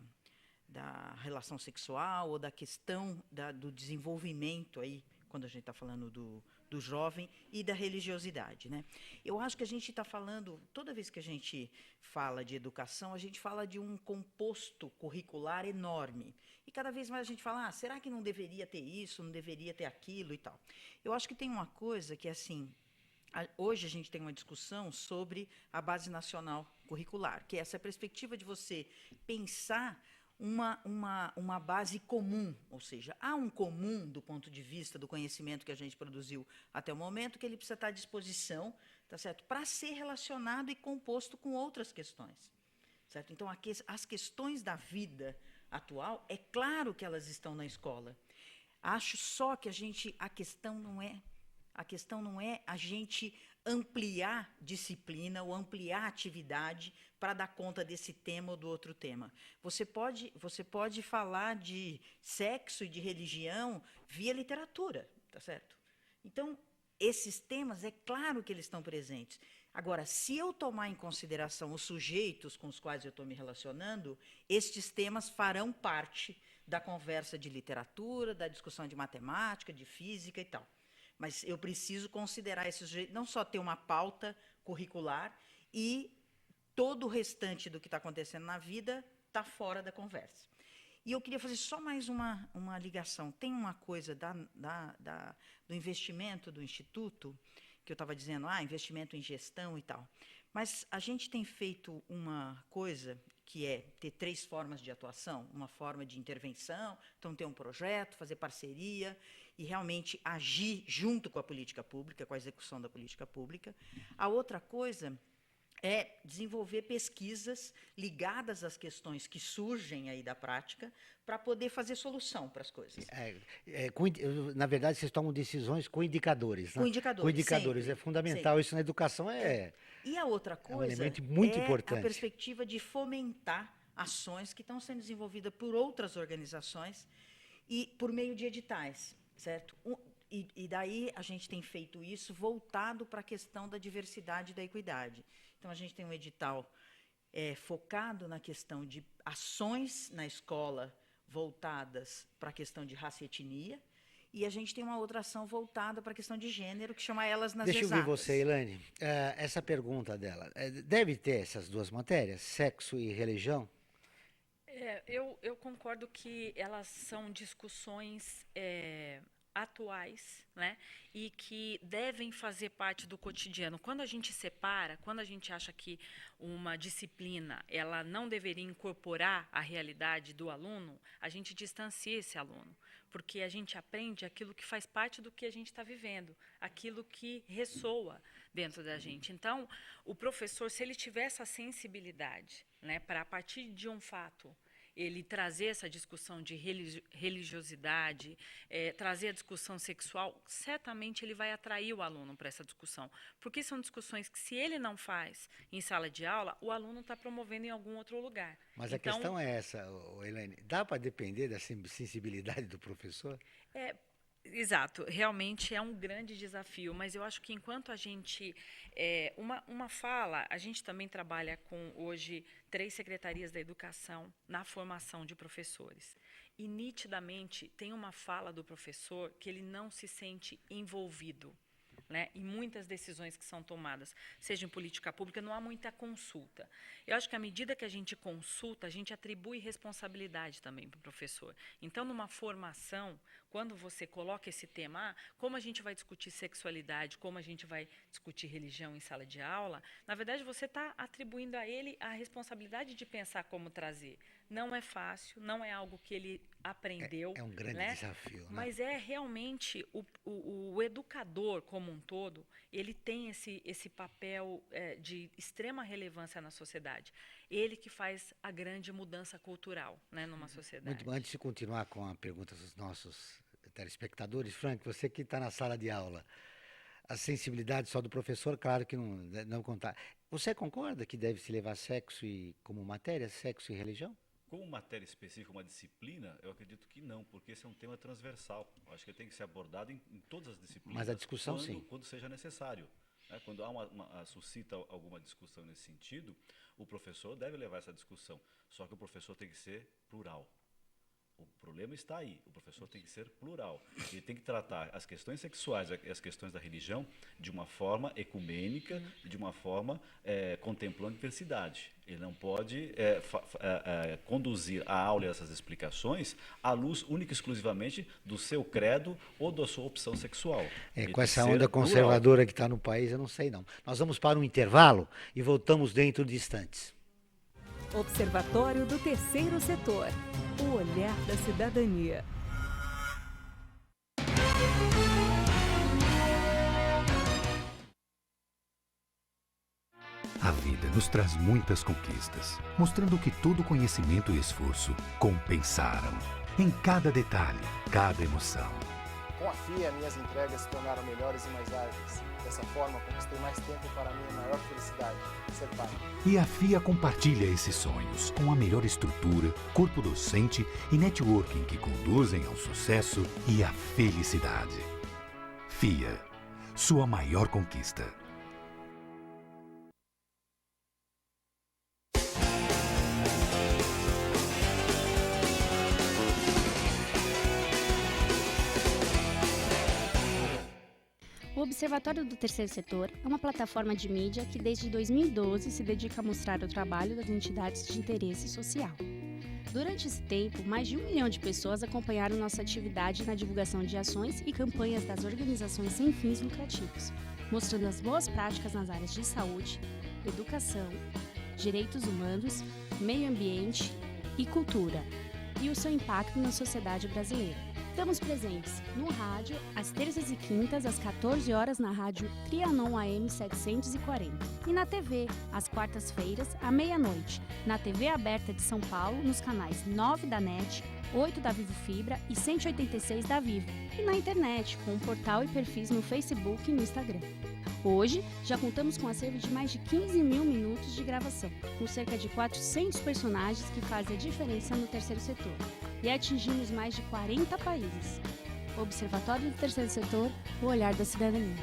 relação sexual ou da questão do desenvolvimento aí, quando a gente está falando do jovem, e da religiosidade, né? Eu acho que a gente está falando, toda vez que a gente fala de educação, a gente fala de um composto curricular enorme. E cada vez mais a gente fala, será que não deveria ter isso, não deveria ter aquilo e tal? Eu acho que tem uma coisa que, assim, hoje a gente tem uma discussão sobre a Base Nacional Curricular, que é essa perspectiva de você pensar uma base comum, ou seja, há um comum do ponto de vista do conhecimento que a gente produziu até o momento, que ele precisa estar à disposição, tá certo? Para ser relacionado e composto com outras questões, certo? Então, as questões da vida atual, é claro que elas estão na escola. Acho só que a questão não é a gente ampliar disciplina ou ampliar atividade para dar conta desse tema ou do outro tema. Você pode falar de sexo e de religião via literatura, tá certo? Então, esses temas, é claro que eles estão presentes. Agora, se eu tomar em consideração os sujeitos com os quais eu estou me relacionando, estes temas farão parte da conversa de literatura, da discussão de matemática, de física e tal. Mas eu preciso considerar esse sujeito, não só ter uma pauta curricular e todo o restante do que está acontecendo na vida está fora da conversa. E eu queria fazer só mais uma ligação. Tem uma coisa do investimento do Instituto, que eu estava dizendo, investimento em gestão e tal. Mas a gente tem feito uma coisa que é ter 3 formas de atuação, uma forma de intervenção, então ter um projeto, fazer parceria e realmente agir junto com a política pública, com a execução da política pública. A outra coisa é desenvolver pesquisas ligadas às questões que surgem aí da prática para poder fazer solução para as coisas. Na verdade, vocês tomam decisões com indicadores, né? Com indicadores, com indicadores. Sempre, é fundamental. sempre. Isso na educação E a outra coisa um elemento muito importante. A perspectiva de fomentar ações que estão sendo desenvolvidas por outras organizações e por meio de editais, certo? E daí a gente tem feito isso voltado para a questão da diversidade e da equidade. Então, a gente tem um edital focado na questão de ações na escola voltadas para a questão de raça e etnia, e a gente tem uma outra ação voltada para a questão de gênero, que chama Elas nas Exatas. Deixa eu ouvir você, Elaine. Essa pergunta dela. Deve ter essas duas matérias, sexo e religião? Eu concordo que elas são discussões atuais, né, e que devem fazer parte do cotidiano. Quando a gente separa, quando a gente acha que uma disciplina ela não deveria incorporar a realidade do aluno, a gente distancia esse aluno, porque a gente aprende aquilo que faz parte do que a gente está vivendo, aquilo que ressoa dentro da gente. Então, o professor, se ele tiver essa sensibilidade, né, para a partir de um fato ele trazer essa discussão de religiosidade, trazer a discussão sexual, certamente ele vai atrair o aluno para essa discussão. Porque são discussões que, se ele não faz em sala de aula, o aluno está promovendo em algum outro lugar. Mas então, a questão é essa, Elaine, dá para depender da sensibilidade do professor? Exato, realmente é um grande desafio, mas eu acho que enquanto a gente, uma fala, a gente também trabalha com, hoje, 3 secretarias da educação na formação de professores. E, nitidamente, tem uma fala do professor que ele não se sente envolvido, né, em muitas decisões que são tomadas, seja em política pública, não há muita consulta. Eu acho que à medida que a gente consulta, a gente atribui responsabilidade também para o professor. Então, numa formação, quando você coloca esse tema, como a gente vai discutir sexualidade, como a gente vai discutir religião em sala de aula, na verdade, você está atribuindo a ele a responsabilidade de pensar como trazer. Não é fácil, não é algo que ele aprendeu. É um grande desafio, né? Mas é realmente o educador como um todo, ele tem esse papel de extrema relevância na sociedade. Ele que faz a grande mudança cultural, né, numa sociedade. Muito bom. Antes de continuar com a pergunta dos nossos telespectadores, Frank, você que está na sala de aula, a sensibilidade só do professor, claro que não contar. Você concorda que deve se levar sexo como matéria, sexo e religião? Como matéria específica, uma disciplina, eu acredito que não, porque esse é um tema transversal. Eu acho que ele tem que ser abordado em todas as disciplinas. Mas a discussão, sim. Quando seja necessário. Né? Quando suscita alguma discussão nesse sentido, o professor deve levar essa discussão. Só que o professor tem que ser plural. O problema está aí. O professor tem que ser plural. Ele tem que tratar as questões sexuais e as questões da religião de uma forma ecumênica, de uma forma contemplando a diversidade. Ele não pode conduzir a aula e essas explicações à luz única e exclusivamente do seu credo ou da sua opção sexual. Com essa onda conservadora que está no país, eu não sei não. Nós vamos para um intervalo e voltamos dentro de instantes. Observatório do Terceiro Setor. O olhar da cidadania. A vida nos traz muitas conquistas, mostrando que todo conhecimento e esforço compensaram. Em cada detalhe, cada emoção. Com a FIA, minhas entregas se tornaram melhores e mais ágeis. Dessa forma, conquistei mais tempo para a minha maior felicidade, ser pai. E a FIA compartilha esses sonhos com a melhor estrutura, corpo docente e networking que conduzem ao sucesso e à felicidade. FIA, sua maior conquista. O Observatório do Terceiro Setor é uma plataforma de mídia que desde 2012 se dedica a mostrar o trabalho das entidades de interesse social. Durante esse tempo, mais de 1 milhão de pessoas acompanharam nossa atividade na divulgação de ações e campanhas das organizações sem fins lucrativos, mostrando as boas práticas nas áreas de saúde, educação, direitos humanos, meio ambiente e cultura, e o seu impacto na sociedade brasileira. Estamos presentes no rádio, às terças e quintas, às 14 horas, na rádio Trianon AM 740. E na TV, às quartas-feiras, à meia-noite, na TV aberta de São Paulo, nos canais 9 da NET, 8 da Vivo Fibra e 186 da Vivo. E na internet, com um portal e perfis no Facebook e no Instagram. Hoje, já contamos com um acervo de mais de 15 mil minutos de gravação, com cerca de 400 personagens que fazem a diferença no terceiro setor. E atingimos mais de 40 países. Observatório do Terceiro Setor, o olhar da cidadania.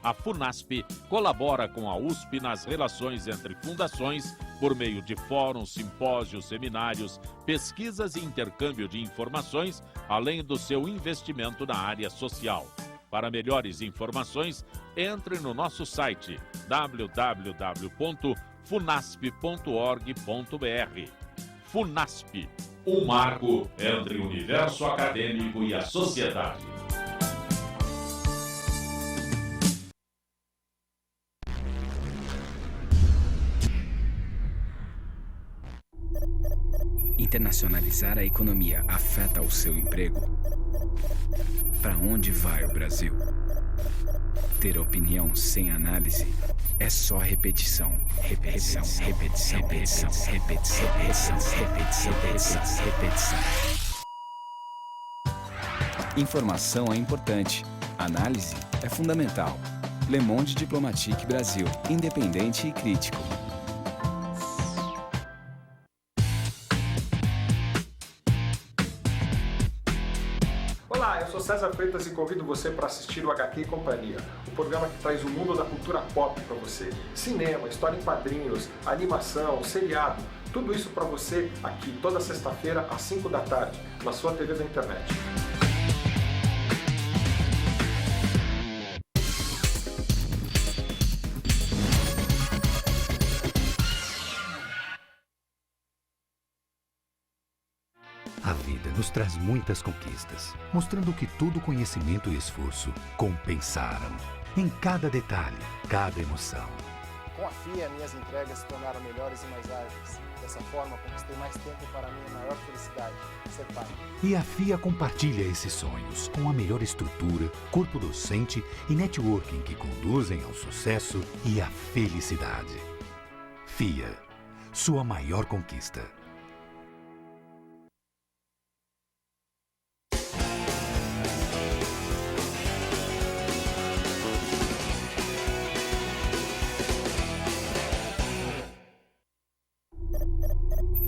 A FUNASP colabora com a USP nas relações entre fundações por meio de fóruns, simpósios, seminários, pesquisas e intercâmbio de informações, além do seu investimento na área social. Para melhores informações, entre no nosso site www.funasp.org.br. FUNASP, um marco entre o universo acadêmico e a sociedade. Internacionalizar a economia afeta o seu emprego? Para onde vai o Brasil? Ter opinião sem análise é só repetição. Repetição, repetição, repetição, repetição, repetição, repetição, repetição, repetição. Informação é importante. Análise é fundamental. Le Monde Diplomatique Brasil, independente e crítico. Olá, eu sou César Freitas e convido você para assistir o HQ e Companhia, o programa que traz o mundo da cultura pop para você. Cinema, história em quadrinhos, animação, seriado, tudo isso para você aqui toda sexta-feira às 5 da tarde, na sua TV da internet. A vida nos traz muitas conquistas, mostrando que todo conhecimento e esforço compensaram. Em cada detalhe, cada emoção. Com a FIA, minhas entregas se tornaram melhores e mais ágeis. Dessa forma, conquistei mais tempo para a minha maior felicidade, ser pai. E a FIA compartilha esses sonhos com a melhor estrutura, corpo docente e networking que conduzem ao sucesso e à felicidade. FIA, sua maior conquista.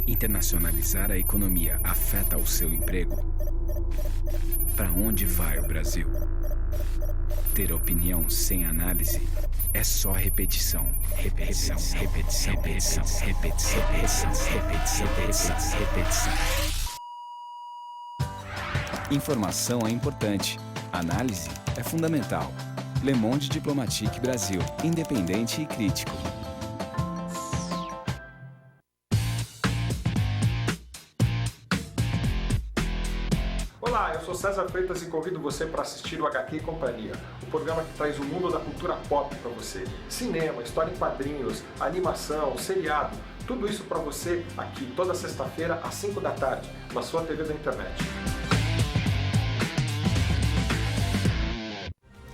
Internacionalizar a economia afeta o seu emprego? Para onde vai o Brasil? Ter opinião sem análise é só repetição. Repetição, repetição, repetição, repetição, repetição, repetição, repetição, repetição. Informação é importante. Análise é fundamental. Le Monde Diplomatique Brasil, independente e crítico. Olá, eu sou César Freitas e convido você para assistir o HQ e Companhia, o programa que traz o mundo da cultura pop para você. Cinema, história em quadrinhos, animação, seriado, tudo isso para você aqui toda sexta-feira às 5 da tarde, na sua TV da internet.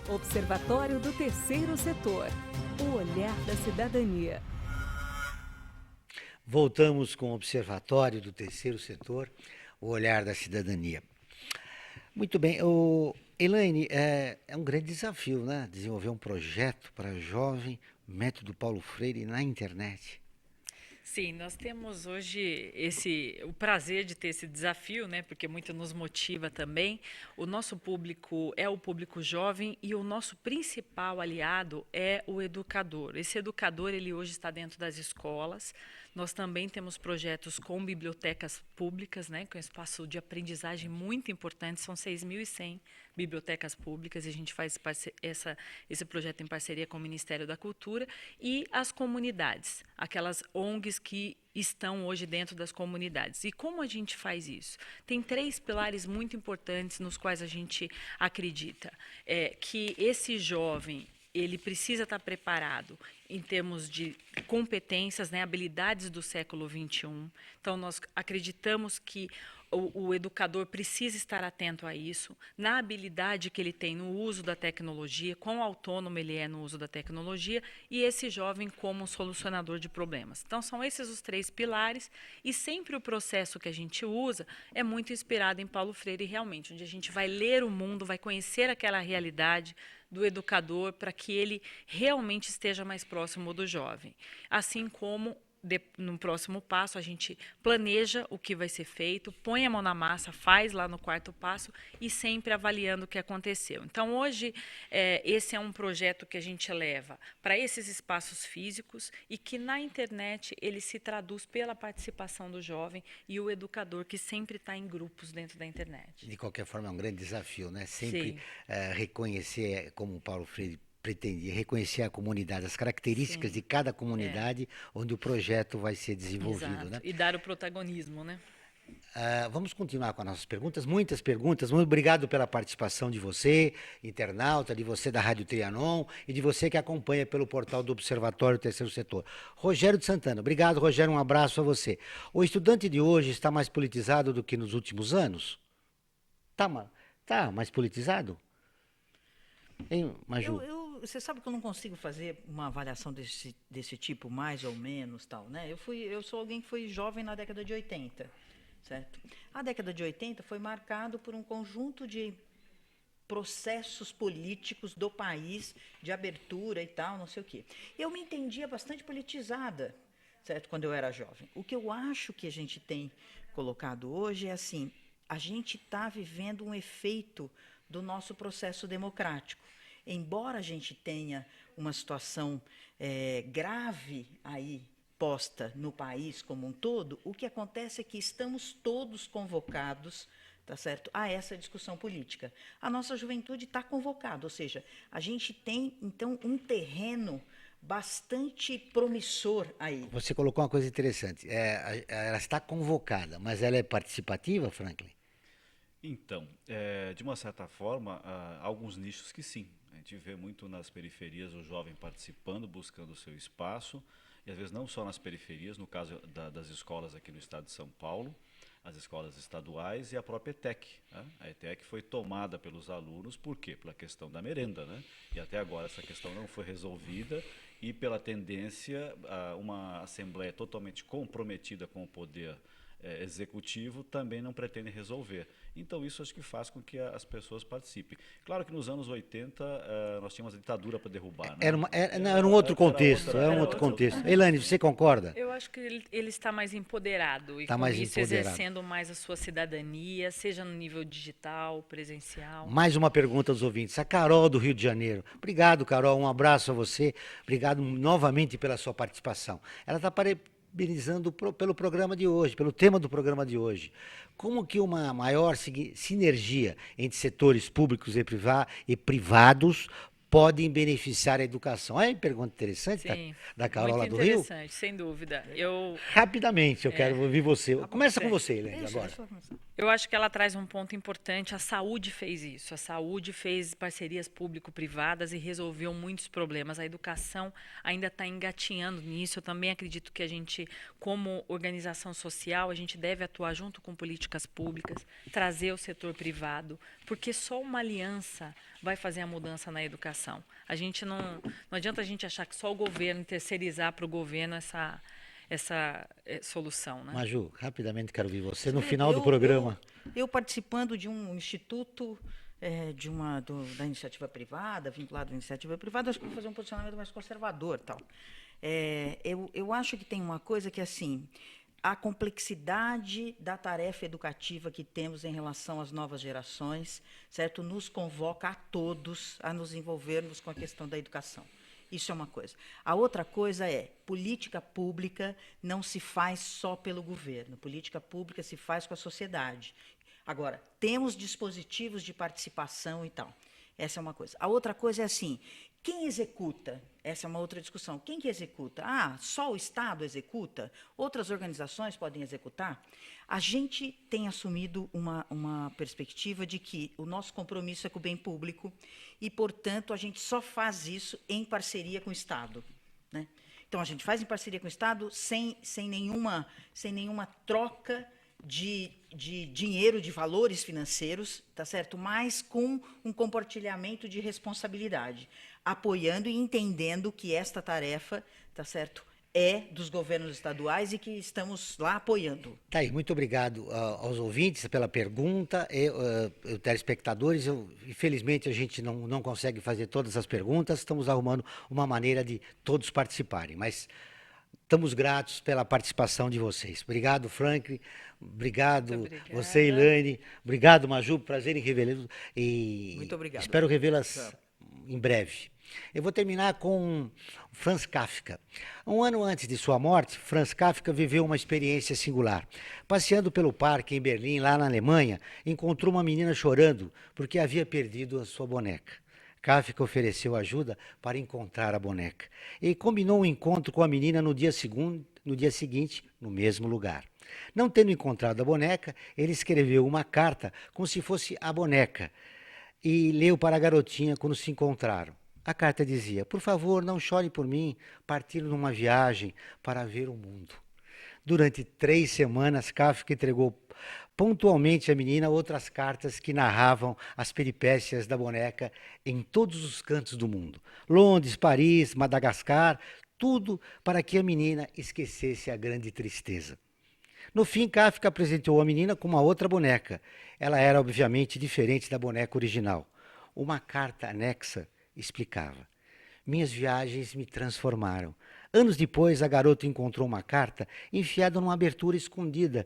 Observatório do Terceiro Setor, o olhar da cidadania. Voltamos com o Observatório do Terceiro Setor, o olhar da cidadania. Muito bem, Elaine, é um grande desafio, né? Desenvolver um projeto para jovem, método Paulo Freire na internet. Sim, nós temos hoje o prazer de ter esse desafio, né? Porque muito nos motiva também. O nosso público é o público jovem e o nosso principal aliado é o educador. Esse educador, ele hoje está dentro das escolas. Nós também temos projetos com bibliotecas públicas, né, com um espaço de aprendizagem muito importante, são 6.100 bibliotecas públicas, e a gente faz esse projeto em parceria com o Ministério da Cultura, e as comunidades, aquelas ONGs que estão hoje dentro das comunidades. E como a gente faz isso? Tem 3 pilares muito importantes nos quais a gente acredita. Que esse jovem, ele precisa estar preparado em termos de competências, né, habilidades do século XXI. Então, nós acreditamos que o educador precisa estar atento a isso, na habilidade que ele tem no uso da tecnologia, quão autônomo ele é no uso da tecnologia, e esse jovem como um solucionador de problemas. Então, são esses os 3 pilares, e sempre o processo que a gente usa é muito inspirado em Paulo Freire, realmente, onde a gente vai ler o mundo, vai conhecer aquela realidade do educador para que ele realmente esteja mais próximo do jovem. Assim como no próximo passo, a gente planeja o que vai ser feito, põe a mão na massa, faz lá no 4º passo e sempre avaliando o que aconteceu. Então, hoje, esse é um projeto que a gente leva para esses espaços físicos e que na internet ele se traduz pela participação do jovem e o educador que sempre está em grupos dentro da internet. De qualquer forma, é um grande desafio, né? Sempre reconhecer, como o Paulo Freire pretendia, reconhecer a comunidade, as características de cada comunidade onde o projeto vai ser desenvolvido. Exato. Né? E dar o protagonismo, né? Vamos continuar com as nossas perguntas, muitas perguntas. Muito obrigado pela participação de você, internauta, de você da Rádio Trianon e de você que acompanha pelo portal do Observatório Terceiro Setor. Rogério de Santana, obrigado, Rogério, um abraço a você. O estudante de hoje está mais politizado do que nos últimos anos? Tá mais politizado? Hein, Maju? Você sabe que eu não consigo fazer uma avaliação desse tipo, mais ou menos, tal, né? Eu sou alguém que foi jovem na década de 80, certo? A década de 80 foi marcado por um conjunto de processos políticos do país, de abertura e tal, não sei o quê. Eu me entendia bastante politizada, certo? Quando eu era jovem. O que eu acho que a gente tem colocado hoje é assim, a gente está vivendo um efeito do nosso processo democrático. Embora a gente tenha uma situação grave aí posta no país como um todo, o que acontece é que estamos todos convocados, tá certo, a essa discussão política. A nossa juventude está convocada, ou seja, a gente tem, então, um terreno bastante promissor aí. Você colocou uma coisa interessante, ela está convocada, mas ela é participativa, Franklin? Então, de uma certa forma, há alguns nichos que sim. A gente vê muito nas periferias o jovem participando, buscando o seu espaço, e às vezes não só nas periferias, no caso das escolas aqui no estado de São Paulo, as escolas estaduais e a própria ETEC. Né? A ETEC foi tomada pelos alunos, por quê? Pela questão da merenda, né? E até agora essa questão não foi resolvida, e pela tendência a uma assembleia totalmente comprometida com o poder executivo também não pretende resolver. Então isso acho que faz com que as pessoas participem. Claro que nos anos 80 nós tínhamos a ditadura para derrubar. Né? Era um outro contexto. Elaine, você concorda? Eu acho que ele está mais empoderado e está com mais isso empoderado. Exercendo mais a sua cidadania, seja no nível digital, presencial. Mais uma pergunta dos ouvintes. A Carol do Rio de Janeiro. Obrigado, Carol. Um abraço a você. Obrigado novamente pela sua participação. Ela está parabenizando pelo programa de hoje, pelo tema do programa de hoje. Como que uma maior sinergia entre setores públicos e privados podem beneficiar a educação? É uma pergunta interessante. Sim, da Carol lá do Rio? Muito interessante, sem dúvida. Rapidamente, eu quero ouvir você. Começa com você, Helene, agora. Eu acho que ela traz um ponto importante. A saúde fez isso. A saúde fez parcerias público-privadas e resolveu muitos problemas. A educação ainda está engatinhando nisso. Eu também acredito que a gente, como organização social, a gente deve atuar junto com políticas públicas, trazer o setor privado, porque só uma aliança vai fazer a mudança na educação. A gente não adianta a gente achar que só o governo, terceirizar para o governo essa solução. Né? Maju, rapidamente quero ouvir você no final do programa. Eu participando de um instituto da iniciativa privada, vinculado à iniciativa privada, acho que vou fazer um posicionamento mais conservador. Tal. Eu acho que tem uma coisa que, assim, a complexidade da tarefa educativa que temos em relação às novas gerações, certo, nos convoca a todos a nos envolvermos com a questão da educação. Isso é uma coisa. A outra coisa é, política pública não se faz só pelo governo, política pública se faz com a sociedade. Agora, temos dispositivos de participação e tal. Essa é uma coisa. A outra coisa é assim, quem executa? Essa é uma outra discussão. Quem que executa? Só o Estado executa? Outras organizações podem executar? A gente tem assumido uma perspectiva de que o nosso compromisso é com o bem público e, portanto, a gente só faz isso em parceria com o Estado. Né? Então, a gente faz em parceria com o Estado sem nenhuma troca de dinheiro, de valores financeiros, tá certo? Mas com um compartilhamento de responsabilidade, apoiando e entendendo que esta tarefa, tá certo, é dos governos estaduais e que estamos lá apoiando. Tá aí, muito obrigado aos ouvintes pela pergunta, telespectadores. Infelizmente a gente não consegue fazer todas as perguntas, estamos arrumando uma maneira de todos participarem, mas estamos gratos pela participação de vocês. Obrigado, Franklin. Obrigado, você, Elaine. Obrigado, Maju. Prazer em revê-las. Muito obrigado. Espero revê-las em breve. Eu vou terminar com Franz Kafka. Um ano antes de sua morte, Franz Kafka viveu uma experiência singular. Passeando pelo parque em Berlim, lá na Alemanha, encontrou uma menina chorando porque havia perdido a sua boneca. Kafka ofereceu ajuda para encontrar a boneca e combinou um encontro com a menina no dia seguinte, no mesmo lugar. Não tendo encontrado a boneca, ele escreveu uma carta como se fosse a boneca e leu para a garotinha quando se encontraram. A carta dizia: por favor, não chore por mim, partir numa viagem para ver o mundo. Durante 3 semanas, Kafka entregou pontualmente à menina outras cartas que narravam as peripécias da boneca em todos os cantos do mundo. Londres, Paris, Madagascar, tudo para que a menina esquecesse a grande tristeza. No fim, Kafka apresentou a menina com uma outra boneca. Ela era, obviamente, diferente da boneca original. Uma carta anexa explicava: minhas viagens me transformaram. Anos depois, a garota encontrou uma carta enfiada numa abertura escondida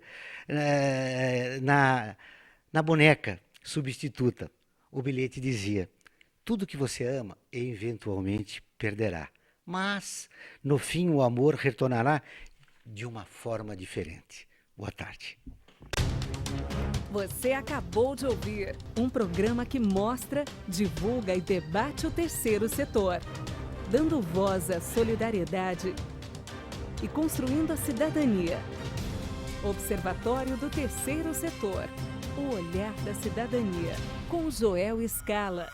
na boneca substituta. O bilhete dizia: tudo que você ama, eventualmente perderá. Mas, no fim, o amor retornará de uma forma diferente. Boa tarde. Você acabou de ouvir um programa que mostra, divulga e debate o terceiro setor, dando voz à solidariedade e construindo a cidadania. Observatório do Terceiro Setor, o olhar da cidadania, com Joel Scala.